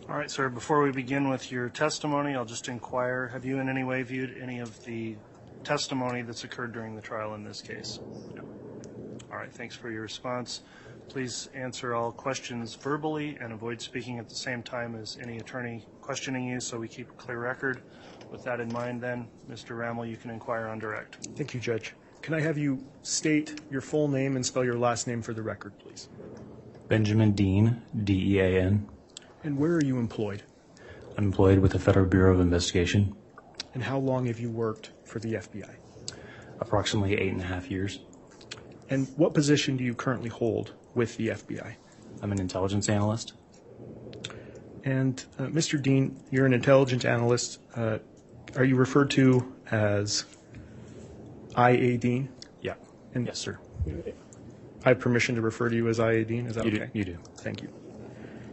All right, sir, before we begin with your testimony, I'll just inquire, have you in any way viewed any of the testimony that's occurred during the trial in this case? No. All right, thanks for your response. Please answer all questions verbally and avoid speaking at the same time as any attorney questioning you so we keep a clear record. With that in mind, then, Mr. Rammel, you can inquire on direct. Thank you, Judge. Can I have you state your full name and spell your last name for the record, please? Benjamin Dean, D-E-A-N. And where are you employed? I'm employed with the Federal Bureau of Investigation. And how long have you worked for the FBI? Approximately 8.5 years. And what position do you currently hold with the FBI? I'm an intelligence analyst. And Mr. Dean, you're an intelligence analyst. Are you referred to as IA Dean? Yeah. And yes, sir. I have permission to refer to you as IA Dean? Is that okay? You do. Thank you.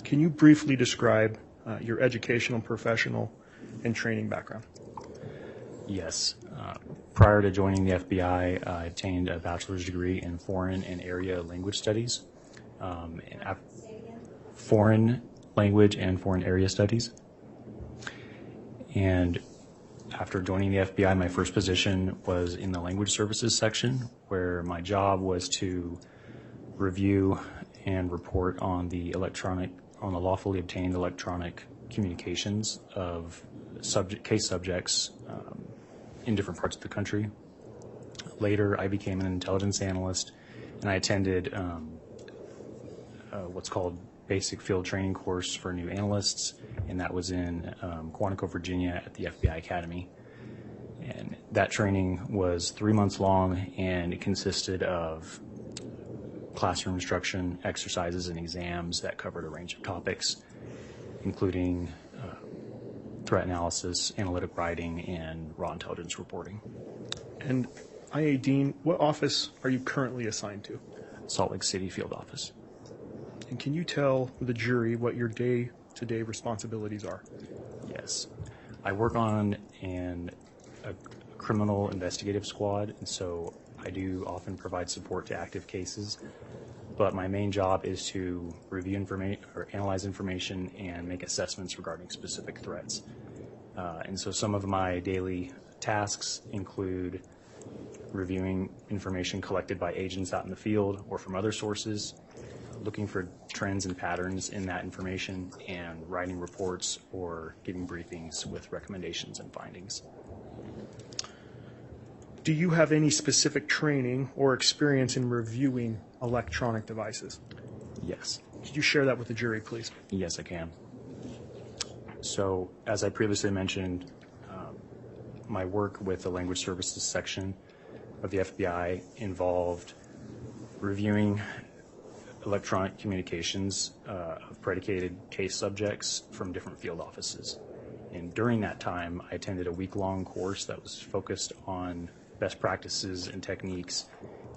Can you briefly describe your educational, professional, and training background? Yes. Prior to joining the FBI, I obtained a bachelor's degree in foreign and area language studies, foreign language and foreign area studies. And after joining the FBI, my first position was in the language services section, where my job was to review and report on the lawfully obtained electronic communications of case subjects in different parts of the country. Later, I became an intelligence analyst, and I attended what's called basic field training course for new analysts, and that was in Quantico, Virginia at the FBI Academy. And that training was 3 months long, and it consisted of classroom instruction, exercises, and exams that covered a range of topics, including threat analysis, analytic writing, and raw intelligence reporting. And IA Dean, what office are you currently assigned to? Salt Lake City field office. And can you tell the jury what your day-to-day responsibilities are? Yes. I work on a criminal investigative squad, and so I do often provide support to active cases, but my main job is to review information or analyze information and make assessments regarding specific threats. And so some of my daily tasks include reviewing information collected by agents out in the field or from other sources, looking for trends and patterns in that information, and writing reports or giving briefings with recommendations and findings. Do you have any specific training or experience in reviewing electronic devices? Yes. Could you share that with the jury, please? Yes, I can. So, as I previously mentioned, my work with the language services section of the FBI involved reviewing electronic communications of predicated case subjects from different field offices. And during that time, I attended a week-long course that was focused on best practices and techniques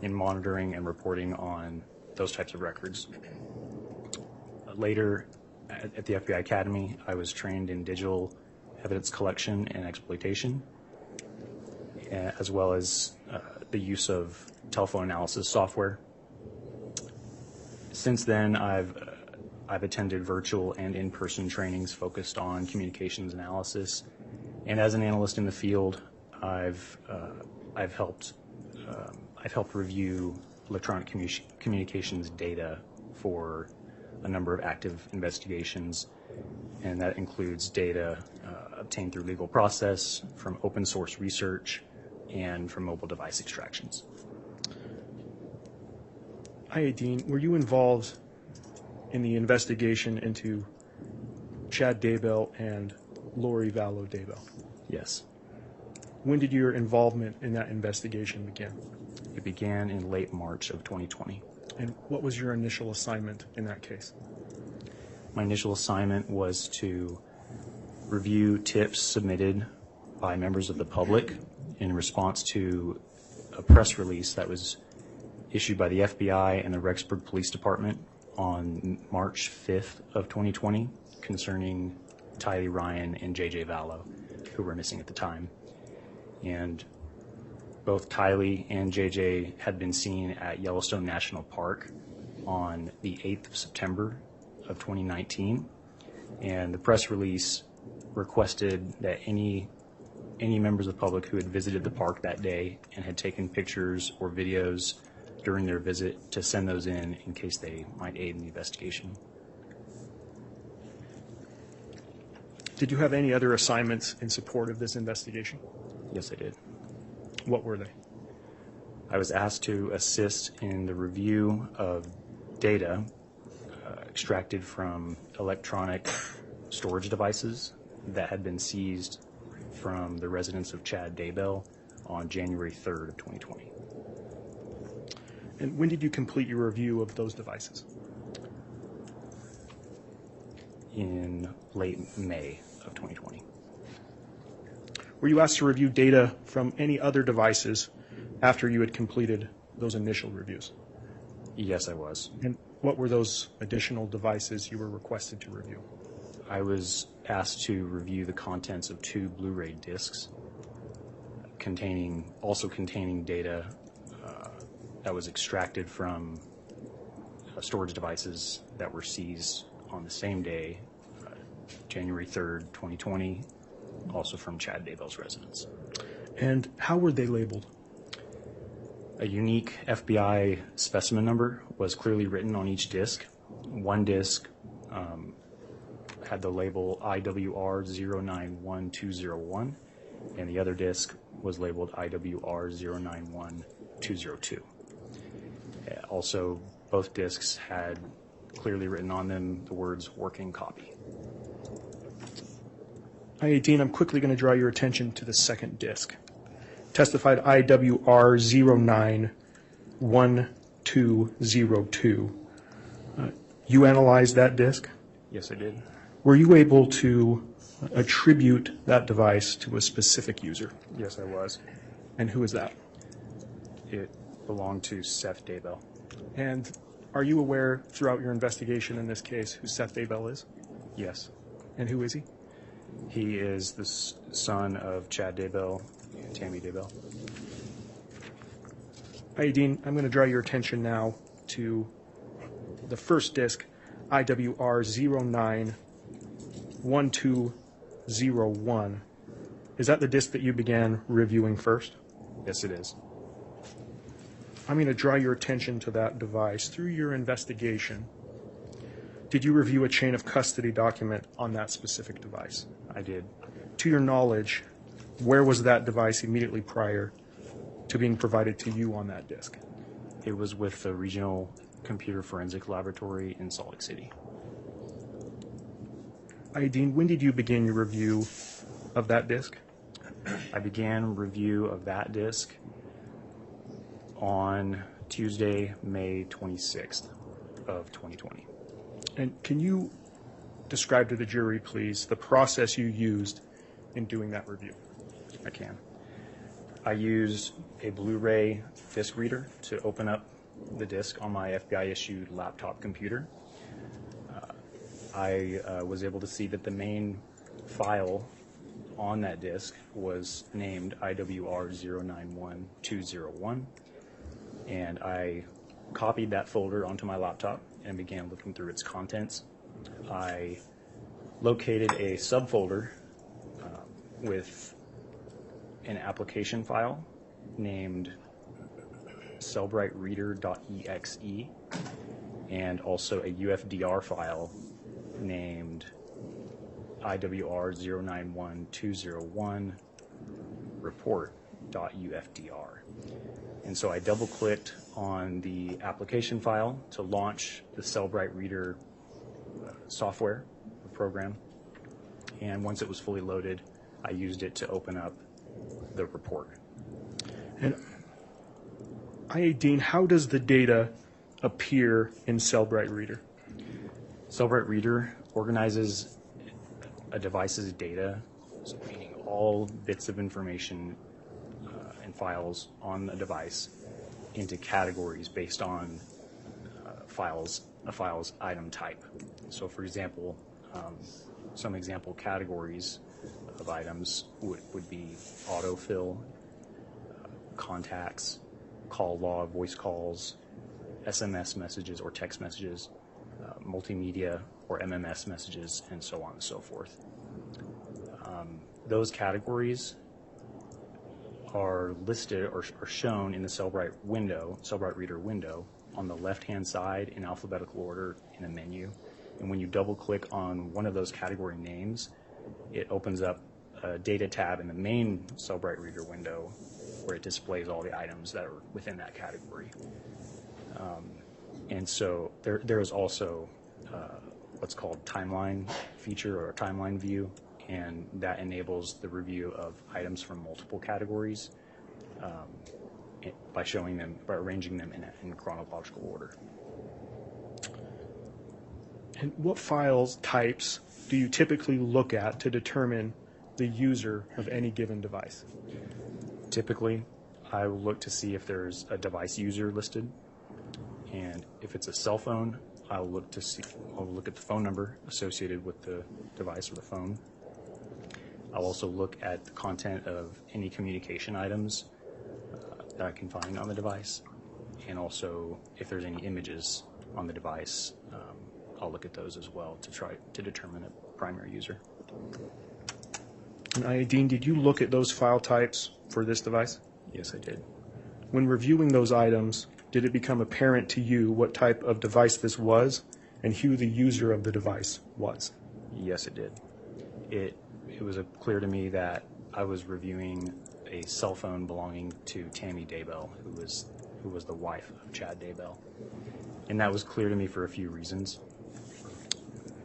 in monitoring and reporting on those types of records. Later, at the FBI Academy, I was trained in digital evidence collection and exploitation, as well as the use of telephone analysis software. Since then, I've attended virtual and in-person trainings focused on communications analysis, and as an analyst in the field, I've helped review electronic communications data for a number of active investigations, and that includes data obtained through legal process, from open source research, and from mobile device extractions. IA Dean, were you involved in the investigation into Chad Daybell and Lori Vallow Daybell? Yes. When did your involvement in that investigation begin? It began in late March of 2020. And what was your initial assignment in that case? My initial assignment was to review tips submitted by members of the public in response to a press release that was issued by the FBI and the Rexburg Police Department on March 5th of 2020 concerning Tylee Ryan and JJ Vallow, who were missing at the time. And Both Tylee and JJ had been seen at Yellowstone National Park on the 8th of September of 2019, and the press release requested that any members of the public who had visited the park that day and had taken pictures or videos during their visit to send those in case they might aid in the investigation. Did you have any other assignments in support of this investigation? Yes, I did. What were they? I was asked to assist in the review of data extracted from electronic storage devices that had been seized from the residence of Chad Daybell on January 3rd of 2020. And when did you complete your review of those devices? In late May of 2020. Were you asked to review data from any other devices after you had completed those initial reviews? Yes, I was. And what were those additional devices you were requested to review? I was asked to review the contents of 2 Blu-ray discs containing data that was extracted from storage devices that were seized on the same day, January 3rd, 2020, also from Chad Daybell's residence. And how were they labeled? A unique FBI specimen number was clearly written on each disc. One disc had the label IWR091201, and the other disc was labeled IWR091202. Also, both discs had clearly written on them the words "working copy." I-18, I'm quickly going to draw your attention to the second disc. Testified IWR091202. You analyzed that disc? Yes, I did. Were you able to attribute that device to a specific user? Yes, I was. And who is that? It belonged to Seth Daybell. And are you aware throughout your investigation in this case who Seth Daybell is? Yes. And who is he? He is the son of Chad Daybell and Tammy Daybell. I-18, I'm going to draw your attention now to the first disc, IWR091201. Is that the disc that you began reviewing first? Yes, it is. I'm going to draw your attention to that device. Through your investigation, did you review a chain of custody document on that specific device? I did. To your knowledge, where was that device immediately prior to being provided to you on that disk? It was with the Regional Computer Forensic Laboratory in Salt Lake City. Dean, when did you begin your review of that disk? I began review of that disk on Tuesday, May 26th of 2020. And can you describe to the jury, please, the process you used in doing that review? I can. I used a Blu-ray disc reader to open up the disc on my FBI-issued laptop computer. I was able to see that the main file on that disc was named IWR091201, and I copied that folder onto my laptop and began looking through its contents. I located a subfolder with an application file named cellbrightreader.exe and also a UFDR file named IWR091201 report.ufdr. And so I double-clicked on the application file to launch the Cellbright Reader software program. And once it was fully loaded, I used it to open up the report. And Dean, how does the data appear in Cellbright Reader? Cellbright Reader organizes a device's data, so meaning all bits of information and files on a device, into categories based on a file's item type. So, for example, some example categories of items would be autofill, contacts, call log, voice calls, SMS messages or text messages, multimedia or MMS messages, and so on and so forth. Those categories are listed or shown in the Cellbrite Reader window on the left-hand side in alphabetical order in a menu. And when you double-click on one of those category names, it opens up a data tab in the main Cellbrite Reader window where it displays all the items that are within that category. And so there is also what's called timeline feature or timeline view, and that enables the review of items from multiple categories by arranging them in chronological order. And what files types do you typically look at to determine the user of any given device? Typically, I will look to see if there's a device user listed, and if it's a cell phone, I'll look at the phone number associated with the device or the phone. I'll also look at the content of any communication items that I can find on the device, and also if there's any images on the device, I'll look at those as well to try to determine a primary user. And Dean, did you look at those file types for this device? Yes, I did. When reviewing those items, did it become apparent to you what type of device this was and who the user of the device was? Yes, it did. It was clear to me that I was reviewing a cell phone belonging to Tammy Daybell, who was the wife of Chad Daybell. And that was clear to me for a few reasons.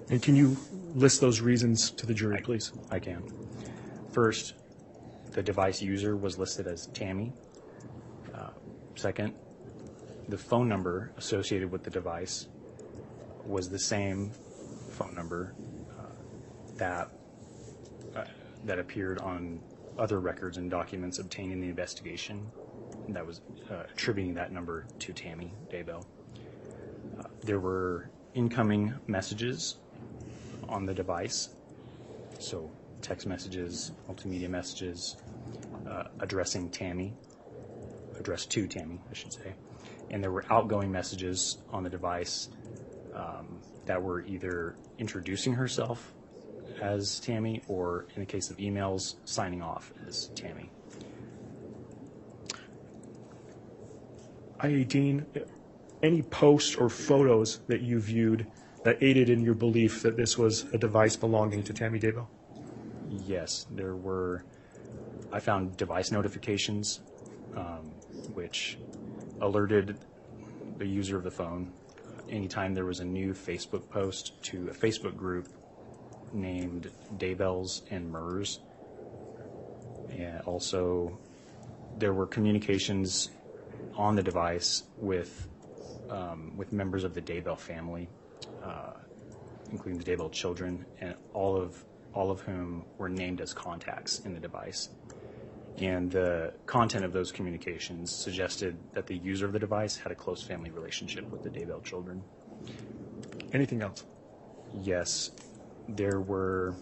And can you list those reasons to the jury, please? I can. First, the device user was listed as Tammy. Second, the phone number associated with the device was the same phone number that appeared on other records and documents obtained in the investigation that was attributing that number to Tammy Daybell. There were incoming messages on the device, so text messages, multimedia messages addressed to Tammy, I should say. And there were outgoing messages on the device that were either introducing herself as Tammy or, in the case of emails, signing off as Tammy. Dean, any posts or photos that you viewed that aided in your belief that this was a device belonging to Tammy Daybell? Yes, there were. I found device notifications which alerted the user of the phone anytime there was a new Facebook post to a Facebook group named Daybells and Murs. And also there were communications on the device with members of the Daybell family, including the Daybell children, and all of whom were named as contacts in the device. And the content of those communications suggested that the user of the device had a close family relationship with the Daybell children. Anything else? Yes, there were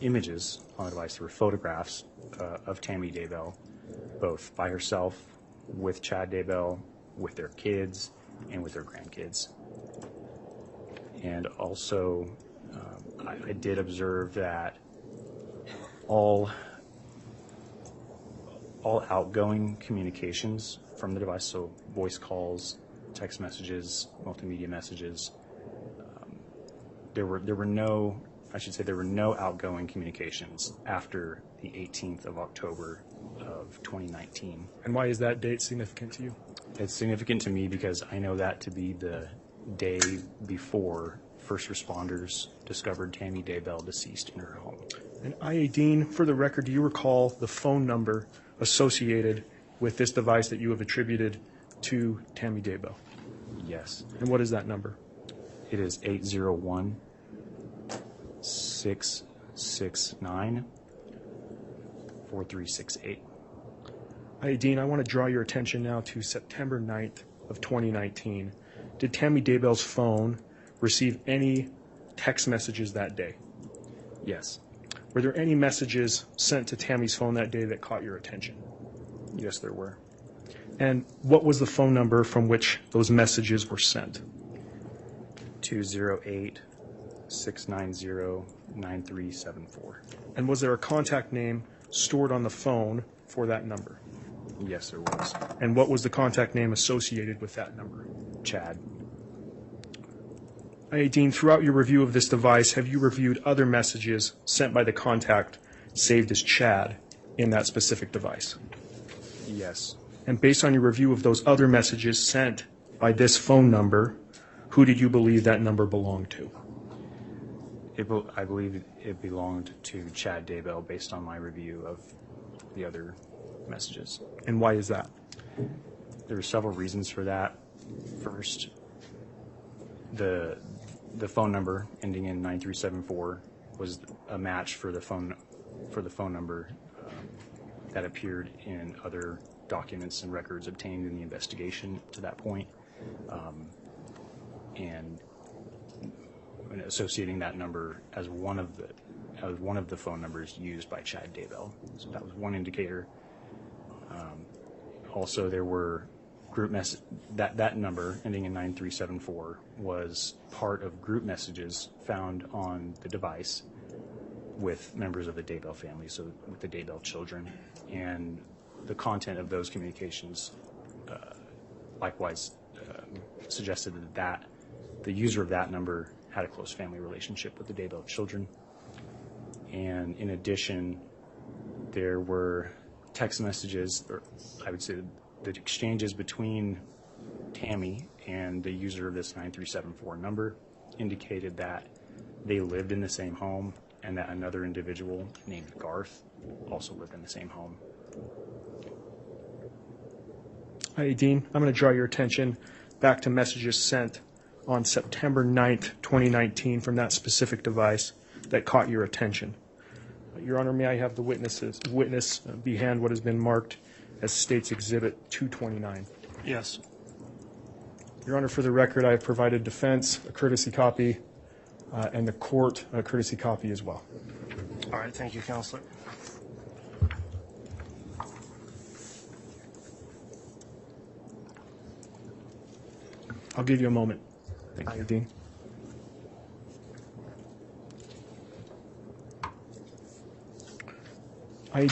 images on the device. There were photographs of Tammy Daybell, both by herself, with Chad Daybell, with their kids, and with their grandkids. And also, I did observe that all outgoing communications from the device, so voice calls, text messages, multimedia messages, there were no outgoing communications after the 18th of October of 2019. And why is that date significant to you? It's significant to me because I know that to be the day before first responders discovered Tammy Daybell deceased in her home. And Dean, for the record, do you recall the phone number associated with this device that you have attributed to Tammy Daybell? Yes. And what is that number? It is 801-669-4368. Dean, I want to draw your attention now to September 9th of 2019. Did Tammy Daybell's phone receive any text messages that day? Yes. Were there any messages sent to Tammy's phone that day that caught your attention? Yes, there were. And what was the phone number from which those messages were sent? 208-690-9374. And was there a contact name stored on the phone for that number? Yes, there was. And what was the contact name associated with that number? Chad. Hey, Dean, throughout your review of this device, have you reviewed other messages sent by the contact saved as Chad in that specific device? Yes. And based on your review of those other messages sent by this phone number, who did you believe that number belonged to? I believe it belonged to Chad Daybell based on my review of the other messages. And why is that? There were several reasons for that. First, the phone number ending in 9374 was a match for the phone number that appeared in other documents and records obtained in the investigation to that point, and associating that number as one of the phone numbers used by Chad Daybell. So that was one indicator. Also, there were group that number ending in 9374 was part of group messages found on the device with members of the Daybell family, so with the Daybell children, and the content of those communications likewise suggested that the user of that number had a close family relationship with the Daybell children. And in addition, there were text messages, or I would say the exchanges between Tammy and the user of this 9374 number indicated that they lived in the same home and that another individual named Garth also lived in the same home. Hi, Dean. I'm going to draw your attention back to messages sent on September 9th, 2019 from that specific device that caught your attention. Your Honor, may I have the witness behand what has been marked as State's Exhibit 229? Yes. Your Honor, for the record, I have provided defense a courtesy copy and the court a courtesy copy as well. All right. Thank you, Counselor. I'll give you a moment. Thank you. Dean.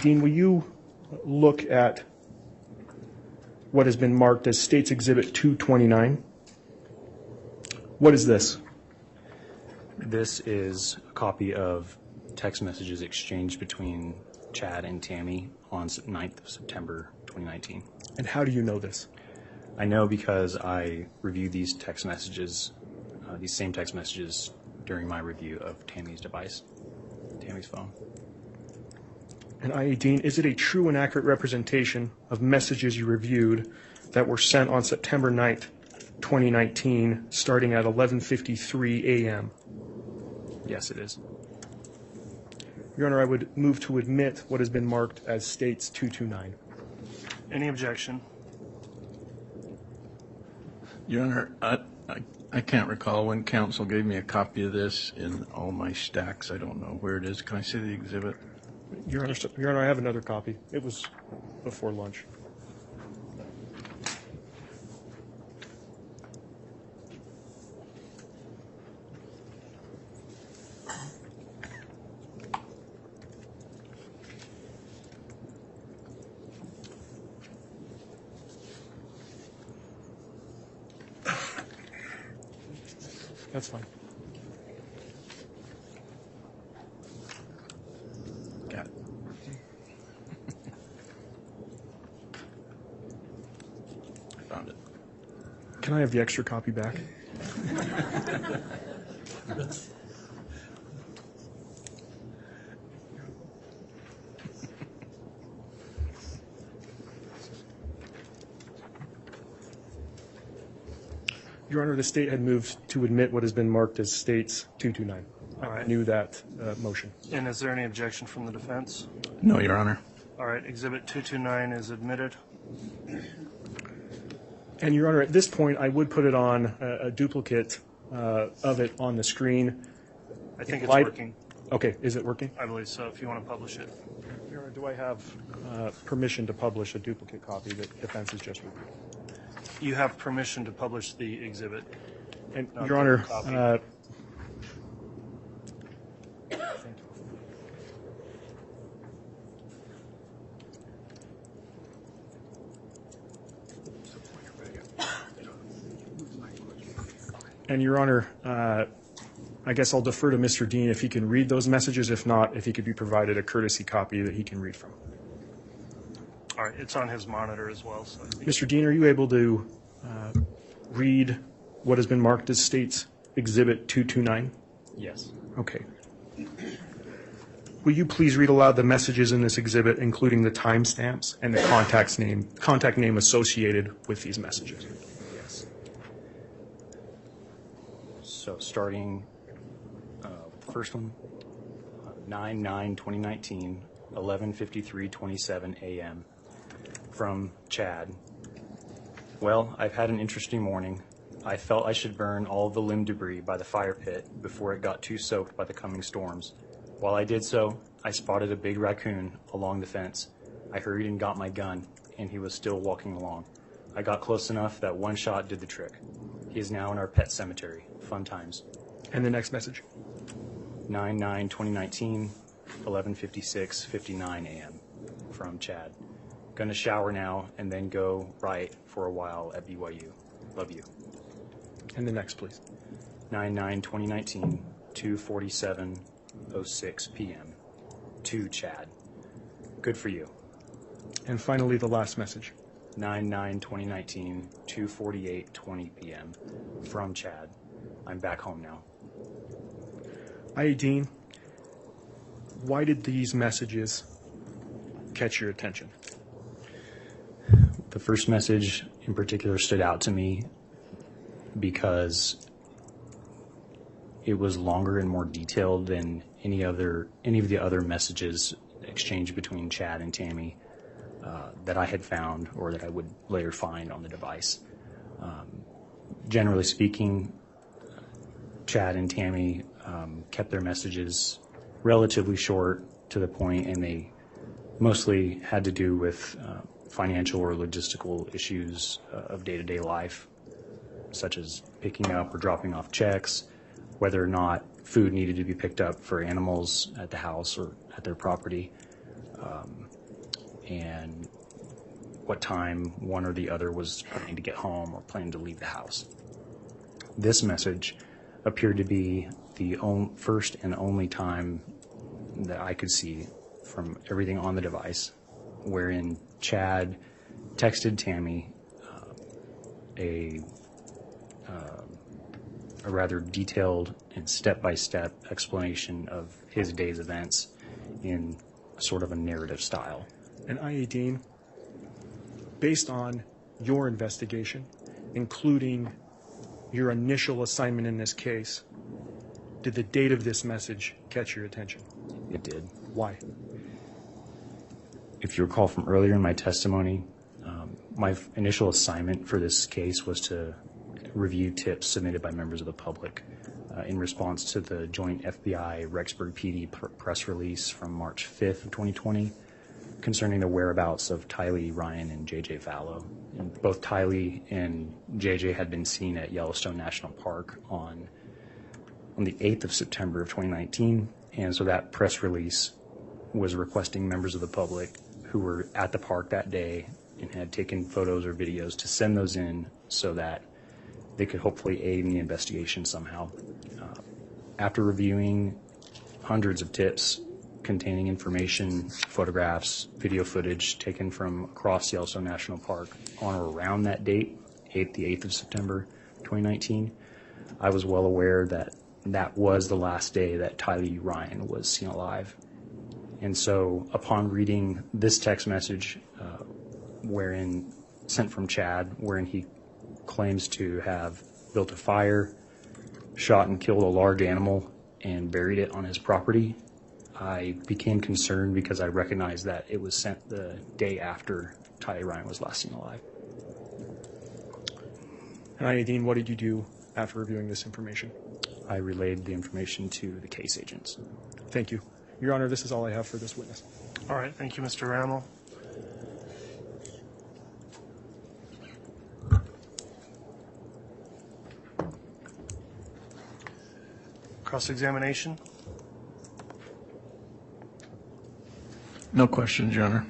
Dean, will you look at what has been marked as State's Exhibit 229? What is this? This is a copy of text messages exchanged between Chad and Tammy on 9th of September 2019. And how do you know this? I know because I reviewed these text messages, these same text messages during my review of Tammy's device, Tammy's phone. And Dean, is it a true and accurate representation of messages you reviewed that were sent on September 9th, 2019, starting at 11:53 a.m.? Yes, it is. Your Honor, I would move to admit what has been marked as State's 229. Any objection? Your Honor, I can't recall when counsel gave me a copy of this in all my stacks. I don't know where it is. Can I see the exhibit? Your Honor, I have another copy. It was before lunch. That's fine. Got it. I found it. Can I have the extra copy back? Your Honor, the State had moved to admit what has been marked as State's 229. All right. I knew that motion. And is there any objection from the defense? No, Your Honor. All right. Exhibit 229 is admitted. And Your Honor, at this point, I would put it on a duplicate of it on the screen. I think it's light- working. Okay, is it working? I believe so, if you want to publish it. Your Honor, do I have permission to publish a duplicate copy that defense has just reviewed? You have permission to publish the exhibit. And Not Your the Honor, copy. thank you. And Your Honor, I guess I'll defer to Mr. Dean if he can read those messages. If not, if he could be provided a courtesy copy that he can read from. All right, it's on his monitor as well. So Mr. Dean, are you able to read what has been marked as State's Exhibit 229? Yes. Okay. Will you please read aloud the messages in this exhibit, including the timestamps and the contact name associated with these messages? Yes. So starting the first one, 9/9/2019, 11:53:27 a.m. from Chad. Well, I've had an interesting morning. I felt I should burn all the limb debris by the fire pit before it got too soaked by the coming storms. While I did so, I spotted a big raccoon along the fence. I hurried and got my gun, and he was still walking along. I got close enough that one shot did the trick. He is now in our pet cemetery. Fun times. And the next message. 9/9/2019, 11:56:59 a.m. from Chad. Gonna shower now and then go right for a while at BYU. Love you. And the next, please. 9/9/2019, 2:47:06 p.m. to Chad. Good for you. And finally, the last message. 9/9/2019, 2:48:20 p.m. from Chad. I'm back home now. I.A. Dean, why did these messages catch your attention? The first message in particular stood out to me because it was longer and more detailed than any of the other messages exchanged between Chad and Tammy that I had found or that I would later find on the device. Generally speaking, Chad and Tammy kept their messages relatively short, to the point, and they mostly had to do with financial or logistical issues of day-to-day life, such as picking up or dropping off checks, whether or not food needed to be picked up for animals at the house or at their property, and what time one or the other was planning to get home or planning to leave the house. This message appeared to be the first and only time that I could see from everything on the device wherein Chad texted Tammy a rather detailed and step-by-step explanation of his day's events in sort of a narrative style. And I.A. Dean, based on your investigation, including your initial assignment in this case, did the date of this message catch your attention? It did. Why? If you recall from earlier in my testimony, my initial assignment for this case was to review tips submitted by members of the public in response to the joint FBI Rexburg PD press release from March 5th of 2020 concerning the whereabouts of Tylee Ryan and J.J. Vallow. And both Tylee and J.J. had been seen at Yellowstone National Park on the 8th of September of 2019, and so that press release was requesting members of the public who were at the park that day and had taken photos or videos to send those in so that they could hopefully aid in the investigation somehow. After reviewing hundreds of tips containing information, photographs, video footage taken from across Yellowstone National Park on or around that date, the 8th of September 2019, I was well aware that that was the last day that Tylee Ryan was seen alive. And so upon reading this text message, sent from Chad, wherein he claims to have built a fire, shot and killed a large animal, and buried it on his property, I became concerned because I recognized that it was sent the day after Tylee Ryan was last seen alive. And I.A. Dean, what did you do after reviewing this information? I relayed the information to the case agents. Thank you. Your Honor, this is all I have for this witness. All right, thank you, Mr. Rammel. Cross-examination? No questions, Your Honor.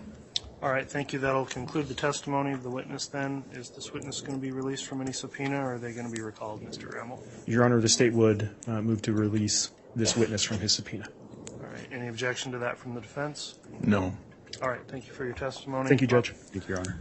All right, thank you. That'll conclude the testimony of the witness then. Is this witness going to be released from any subpoena, or are they going to be recalled, Mr. Rammel? Your Honor, the state would move to release this witness from his subpoena. All right, any objection to that from the defense? No. All right, thank you for your testimony. Thank you, Judge. Thank you, Your Honor.